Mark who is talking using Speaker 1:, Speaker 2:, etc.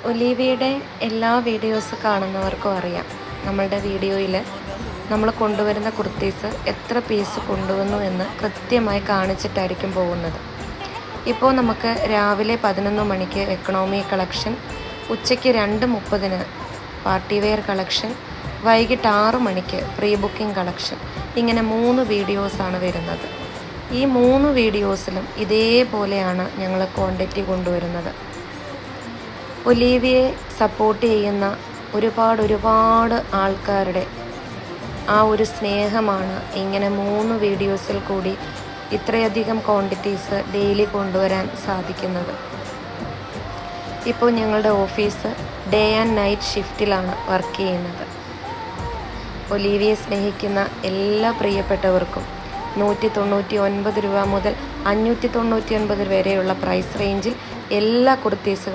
Speaker 1: ഒലീവിയുടെ എല്ലാ വീഡിയോസ് കാണുന്നവർക്കും അറിയാം, നമ്മളുടെ വീഡിയോയിൽ നമ്മൾ കൊണ്ടുവരുന്ന കുർത്തീസ് എത്ര പീസ് കൊണ്ടുവന്നു എന്ന് കൃത്യമായി കാണിച്ചിട്ടായിരിക്കും പോകുന്നത്. ഇപ്പോൾ നമുക്ക് രാവിലെ 11 മണിക്ക് എക്കണോമി കളക്ഷൻ, ഉച്ചയ്ക്ക് 2:30 പാർട്ടി വെയർ കളക്ഷൻ, വൈകിട്ട് 6 മണിക്ക് പ്രീ ബുക്കിംഗ് കളക്ഷൻ, ഇങ്ങനെ 3 വീഡിയോസാണ് വരുന്നത്. ഈ 3 വീഡിയോസിലും ഇതേപോലെയാണ് ഞങ്ങൾ ക്വാണ്ടിറ്റി കൊണ്ടുവരുന്നത്. ഒലീവിയെ സപ്പോർട്ട് ചെയ്യുന്ന ഒരുപാട് ആൾക്കാരുടെ ആ ഒരു സ്നേഹമാണ് ഇങ്ങനെ 3 വീഡിയോസിൽ കൂടി ഇത്രയധികം ക്വാണ്ടിറ്റീസ് ഡെയിലി കൊണ്ടുവരാൻ സാധിക്കുന്നത്. ഇപ്പോൾ ഞങ്ങളുടെ ഓഫീസ് ഡേ ആൻഡ് നൈറ്റ് ഷിഫ്റ്റിലാണ് വർക്ക് ചെയ്യുന്നത്. ഒലീവിയെ സ്നേഹിക്കുന്ന എല്ലാ പ്രിയപ്പെട്ടവർക്കും 199 രൂപ മുതൽ 599 വരെയുള്ള പ്രൈസ് റേഞ്ചിൽ എല്ലാ കുർത്തീസുകളും